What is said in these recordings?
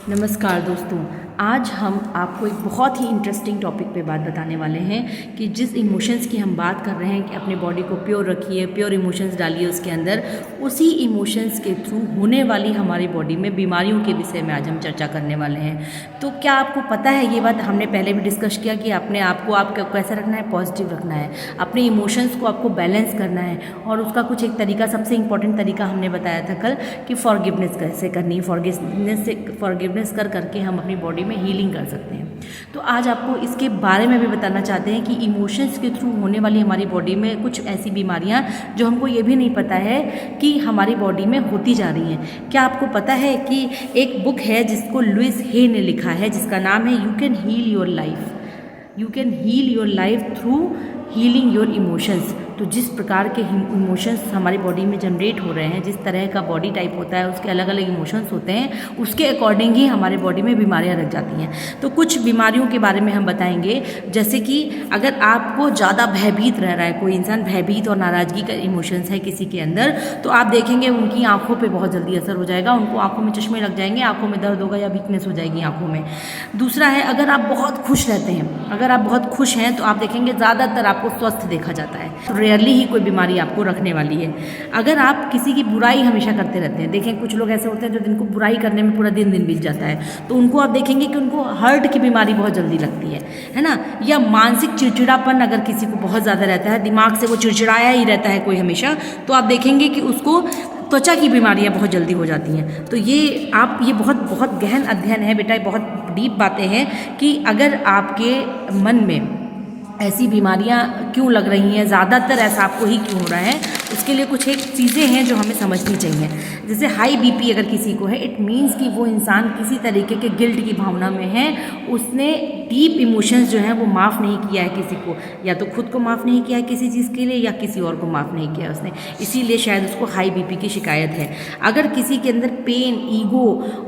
नमस्कार दोस्तों, आज हम आपको एक बहुत ही इंटरेस्टिंग टॉपिक पे बात बताने वाले हैं कि जिस इमोशंस की हम बात कर रहे हैं कि अपने बॉडी को प्योर रखिए, प्योर इमोशंस डालिए उसके अंदर, उसी इमोशंस के थ्रू होने वाली हमारी बॉडी में बीमारियों के विषय में आज हम चर्चा करने वाले हैं। तो क्या आपको पता है, ये बात हमने पहले भी डिस्कस किया कि अपने आप को आपको कैसा रखना है, पॉजिटिव रखना है, अपने इमोशंस को आपको बैलेंस करना है। और उसका कुछ एक तरीका, सबसे इंपॉर्टेंट तरीका हमने बताया था कल कि फॉरगिवनेस कैसे करनी है। फॉरगिवनेस कर करके हम अपनी बॉडी में हीलिंग कर सकते हैं। तो आज आपको इसके बारे में भी बताना चाहते हैं कि इमोशंस के थ्रू होने वाली हमारी बॉडी में कुछ ऐसी बीमारियां जो हमको ये भी नहीं पता है कि हमारी बॉडी में होती जा रही हैं। क्या आपको पता है कि एक बुक है जिसको लुइस हे ने लिखा है, जिसका नाम है you can heal your life. You can heal your life through healing your emotions. तो जिस प्रकार के इमोशंस हमारी बॉडी में जनरेट हो रहे हैं, जिस तरह का बॉडी टाइप होता है, उसके अलग अलग इमोशंस होते हैं, उसके अकॉर्डिंग ही हमारे बॉडी में बीमारियां लग जाती हैं। तो कुछ बीमारियों के बारे में हम बताएंगे, जैसे कि अगर आपको ज़्यादा भयभीत रह रहा है, कोई इंसान भयभीत और नाराज़गी का इमोशंस है किसी के अंदर, तो आप देखेंगे उनकी आंखों पर बहुत जल्दी असर हो जाएगा, उनको आंखों में चश्मे लग जाएंगे, आंखों में दर्द होगा या वीकनेस हो जाएगी आंखों में। दूसरा है, अगर आप बहुत खुश रहते हैं, अगर आप बहुत खुश हैं तो आप देखेंगे ज़्यादातर आपको स्वस्थ देखा जाता है, तो रेयरली ही कोई बीमारी आपको रखने वाली है। अगर आप किसी की बुराई हमेशा करते रहते हैं, देखें कुछ लोग ऐसे होते हैं जो जिनको बुराई करने में पूरा दिन बीत जाता है, तो उनको आप देखेंगे कि उनको हार्ट की बीमारी बहुत जल्दी लगती है ना। या मानसिक चिड़चिड़ापन अगर किसी को बहुत ज़्यादा रहता है, दिमाग से वो चिड़चिड़ाया ही रहता है कोई हमेशा, तो आप देखेंगे कि उसको त्वचा की बीमारियां बहुत जल्दी हो जाती हैं। तो ये बहुत गहन अध्ययन है बेटा, बहुत डीप बातें हैं कि अगर आपके मन में ऐसी बीमारियां क्यों लग रही हैं, ज़्यादातर ऐसा आपको ही क्यों हो रहा है, उसके लिए कुछ एक चीज़ें हैं जो हमें समझनी चाहिए। जैसे हाई बीपी अगर किसी को है, इट मीन्स कि वो इंसान किसी तरीके के गिल्ट की भावना में है, उसने डीप इमोशंस जो हैं वो माफ़ नहीं किया है किसी को, या तो खुद को माफ़ नहीं किया है किसी चीज़ के लिए, या किसी और को माफ़ नहीं किया उसने, इसीलिए शायद उसको हाई बीपी की शिकायत है। अगर किसी के अंदर पेन, ईगो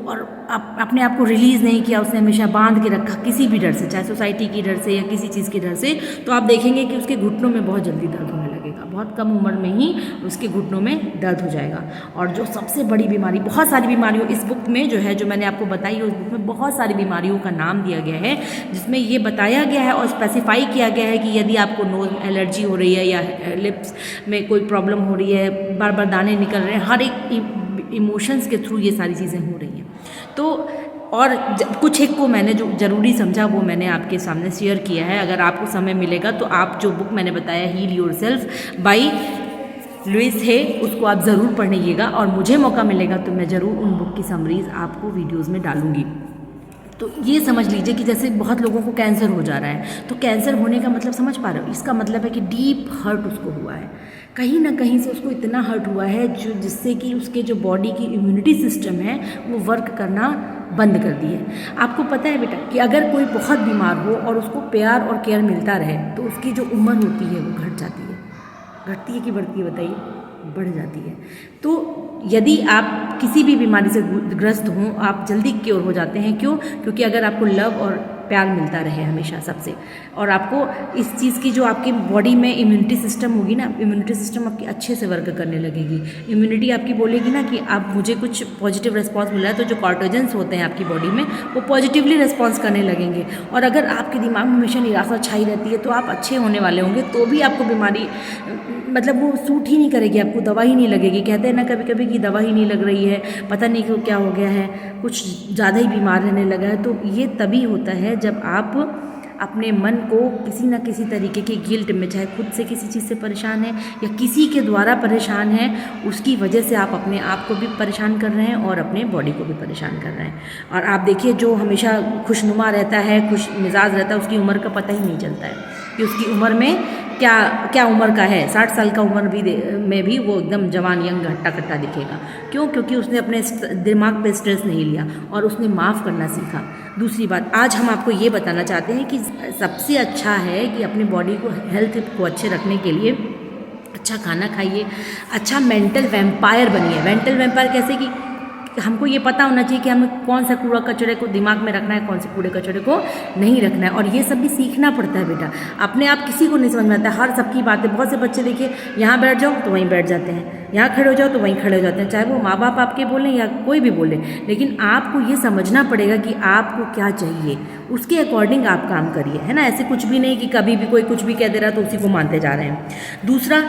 और अपने आप को रिलीज़ नहीं किया, उसने हमेशा बांध के रखा किसी भी डर से, चाहे सोसाइटी की डर से या किसी चीज़ के डर से, तो आप देखेंगे कि उसके घुटनों में बहुत जल्दी दर्द होने लगेगा, बहुत कम उम्र में ही उसके घुटनों में दर्द हो जाएगा। और जो सबसे बड़ी बीमारी, बहुत सारी बीमारियों इस बुक में जो है, जो मैंने आपको बताई है, उस बुक में बहुत सारी बीमारियों का नाम दिया गया है, जिसमें ये बताया गया है और स्पेसिफाई किया गया है कि यदि आपको नोज एलर्जी हो रही है या लिप्स में कोई प्रॉब्लम हो रही है, बार बार दाने निकल रहे हैं, हर एक इमोशंस के थ्रू ये सारी चीज़ें हो रही हैं। तो और कुछ एक को मैंने जो ज़रूरी समझा वो मैंने आपके सामने शेयर किया है। अगर आपको समय मिलेगा तो आप जो बुक मैंने बताया, हील योरसेल्फ बाय लुइस हे, उसको आप ज़रूर पढ़िएगा, और मुझे मौका मिलेगा तो मैं ज़रूर उन बुक की समरीज़ आपको वीडियोज़ में डालूँगी। तो ये समझ लीजिए कि जैसे बहुत लोगों को कैंसर हो जा रहा है, तो कैंसर होने का मतलब समझ पा रहे हो, इसका मतलब है कि डीप हर्ट उसको हुआ है, कहीं ना कहीं से उसको इतना हर्ट हुआ है जो जिससे कि उसके जो बॉडी की इम्यूनिटी सिस्टम है वो वर्क करना बंद कर दी है। आपको पता है बेटा कि अगर कोई बहुत बीमार हो और उसको प्यार और केयर मिलता रहे तो उसकी जो उम्र होती है वो घट जाती है। घटती है कि बढ़ती है बताइए? बढ़ जाती है। तो यदि आप किसी भी बीमारी से ग्रस्त हों, आप जल्दी क्योर हो जाते हैं। क्यों? क्योंकि अगर आपको लव और प्यार मिलता रहे हमेशा सबसे, और आपको इस चीज़ की जो आपकी बॉडी में इम्यूनिटी सिस्टम होगी ना, इम्यूनिटी सिस्टम आपकी अच्छे से वर्क करने लगेगी। इम्यूनिटी आपकी बोलेगी ना कि अब मुझे कुछ पॉजिटिव रिस्पॉन्स मिला है, तो जो कॉर्टिजन्स होते हैं आपकी बॉडी में वो पॉजिटिवली रिस्पॉन्स करने लगेंगे। और अगर आपके दिमाग में हमेशा निराशा छाई रहती है तो आप अच्छे होने वाले होंगे तो भी आपको बीमारी मतलब वो सूट ही नहीं करेगी, आपको दवा ही नहीं लगेगी। कहते हैं ना कभी कभी कि दवा ही नहीं लग रही है, पता नहीं क्यों क्या हो गया है, कुछ ज़्यादा ही बीमार रहने लगा है। तो ये तभी होता है जब आप अपने मन को किसी न किसी तरीके के गिल्ट में, चाहे खुद से किसी चीज़ से परेशान है या किसी के द्वारा परेशान है, उसकी वजह से आप अपने आप को भी परेशान कर रहे हैं और अपने बॉडी को भी परेशान कर रहे हैं। और आप देखिए जो हमेशा खुशनुमा रहता है, खुश मिजाज रहता है, उसकी उम्र का पता ही नहीं चलता है कि उसकी उम्र में क्या उम्र का है। 60 साल का उम्र में भी वो एकदम जवान, यंग, हट्टा कट्टा दिखेगा। क्यों? क्योंकि उसने अपने दिमाग पे स्ट्रेस नहीं लिया और उसने माफ़ करना सीखा। दूसरी बात, आज हम आपको ये बताना चाहते हैं कि सबसे अच्छा है कि अपनी बॉडी को, हेल्थ को अच्छे रखने के लिए अच्छा खाना खाइए, अच्छा मेंटल वैम्पायर बनिए। मेंटल वैम्पायर कैसे कि हमको ये पता होना चाहिए कि हमें कौन सा कूड़ा कचरे को दिमाग में रखना है, कौन से कूड़े कचरे को नहीं रखना है। और ये सब भी सीखना पड़ता है बेटा, अपने आप किसी को नहीं समझ में आता है। हर सबकी बातें, बहुत से बच्चे देखिए यहाँ बैठ जाओ तो वहीं बैठ जाते हैं, यहाँ खड़े हो जाओ तो वहीं खड़े हो जाते हैं, चाहे वो माँ बाप आपके बोलें या कोई भी बोले। लेकिन आपको ये समझना पड़ेगा कि आपको क्या चाहिए, उसके अकॉर्डिंग आप काम करिए, है ना। ऐसे कुछ भी नहीं कि कभी भी कोई कुछ भी कह दे रहा है तो उसी को मानते जा रहे हैं। दूसरा,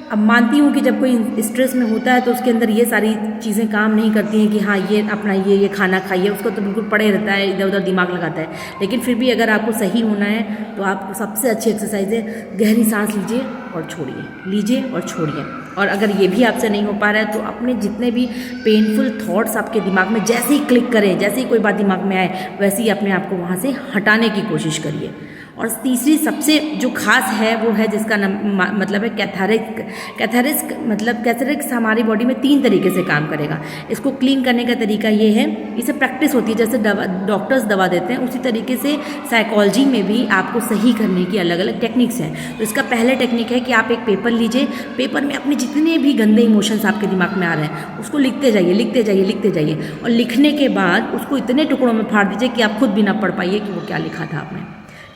अब मानती हूँ कि जब कोई स्ट्रेस में होता है तो उसके अंदर ये सारी चीज़ें काम नहीं करती हैं कि हाँ ये अपना ये खाना खाइए, उसको तो बिल्कुल पड़े रहता है, इधर उधर दिमाग लगाता है। लेकिन फिर भी अगर आपको सही होना है तो आपको सबसे अच्छी एक्सरसाइज है, गहरी सांस लीजिए और छोड़िए, लीजिए और छोड़िए। और अगर ये भी आपसे नहीं हो पा रहा है तो अपने जितने भी पेनफुल थॉट्स आपके दिमाग में जैसे ही क्लिक करें, जैसे ही कोई बात दिमाग में आए, वैसे ही अपने आप को वहाँ से हटाने की कोशिश करिए। और तीसरी सबसे जो खास है वो है जिसका मतलब है कैथारिक्स मतलब कैथारिक्स हमारी बॉडी में 3 तरीके से काम करेगा। इसको क्लीन करने का तरीका ये है, इसे प्रैक्टिस होती है, जैसे डॉक्टर्स दवा देते हैं उसी तरीके से साइकोलॉजी में भी आपको सही करने की अलग अलग टेक्निक्स हैं। तो इसका पहले टेक्निक है कि आप एक पेपर लीजिए, पेपर में अपने जितने भी गंदे इमोशंस आपके दिमाग में आ रहे हैं उसको लिखते जाइए, लिखते जाइए, लिखते जाइए। और लिखने के बाद उसको इतने टुकड़ों में फाड़ दीजिए कि आप खुद भी ना पढ़ पाइए कि वो क्या लिखा था आपने,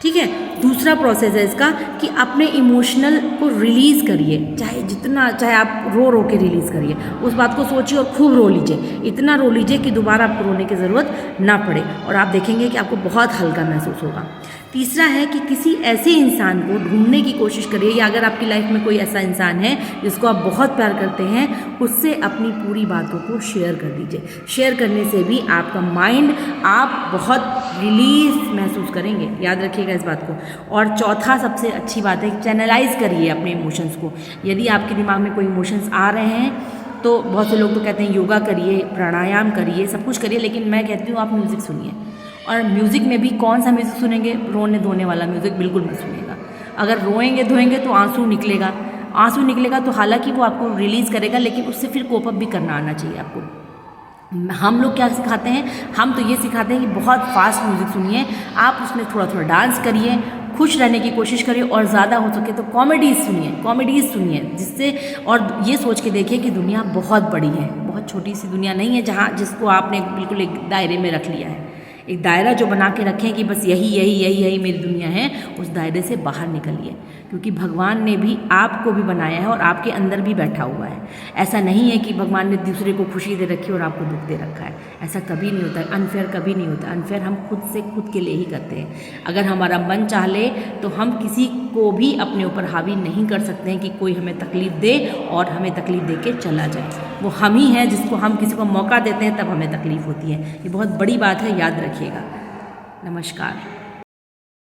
ठीक है। दूसरा प्रोसेस है इसका कि अपने इमोशनल को रिलीज़ करिए, चाहे आप रो के रिलीज़ करिए, उस बात को सोचिए और खूब रो लीजिए, इतना रो लीजिए कि दोबारा आपको रोने की ज़रूरत ना पड़े, और आप देखेंगे कि आपको बहुत हल्का महसूस होगा। तीसरा है कि किसी ऐसे इंसान को ढूंढने की कोशिश करिए, या अगर आपकी लाइफ में कोई ऐसा इंसान है जिसको आप बहुत प्यार करते हैं, उससे अपनी पूरी बातों को शेयर कर दीजिए। शेयर करने से भी आपका माइंड, आप बहुत रिलीफ महसूस करेंगे, याद रखिएगा इस बात को। और चौथा सबसे अच्छी बात है, चैनलाइज करिए अपने इमोशंस को। यदि आपके दिमाग में कोई इमोशंस आ रहे हैं तो बहुत से लोग तो कहते हैं योगा करिए, प्राणायाम करिए, सब कुछ करिए, लेकिन मैं कहती हूँ आप म्यूज़िक सुनिए। और म्यूज़िक में भी कौन सा म्यूज़िक सुनेंगे? रोने धोने वाला म्यूज़िक बिल्कुल मत सुनिएगा। अगर रोएंगे धोएंगे तो आंसू निकलेगा तो हालांकि वो आपको रिलीज़ करेगा, लेकिन उससे फिर कोप अप भी करना आना चाहिए आपको। हम लोग क्या सिखाते हैं? हम तो ये सिखाते हैं कि बहुत फास्ट म्यूज़िक सुनिए, आप उसमें थोड़ा थोड़ा डांस करिए, खुश रहने की कोशिश करिए, और ज़्यादा हो सके तो कॉमेडीज़ सुनिए, जिससे, और ये सोच के देखिए कि दुनिया बहुत बड़ी है, बहुत छोटी सी दुनिया नहीं है जिसको आपने बिल्कुल एक दायरे में रख लिया है। एक दायरा जो बना के रखें कि बस यही मेरी दुनिया है, उस दायरे से बाहर निकलिए, क्योंकि भगवान ने भी आपको भी बनाया है और आपके अंदर भी बैठा हुआ है। ऐसा नहीं है कि भगवान ने दूसरे को खुशी दे रखी और आपको दुख दे रखा है, ऐसा कभी नहीं होता है। अनफेयर कभी नहीं होता, अनफेयर हम खुद के लिए ही करते हैं। अगर हमारा मन चाह ले तो हम किसी को भी अपने ऊपर हावी नहीं कर सकते हैं कि कोई हमें तकलीफ़ दे और हमें तकलीफ़ दे के चला जाए। वो हम ही हैं जिसको हम किसी को मौका देते हैं तब हमें तकलीफ़ होती है। ये बहुत बड़ी बात है, याद रखिएगा। नमस्कार।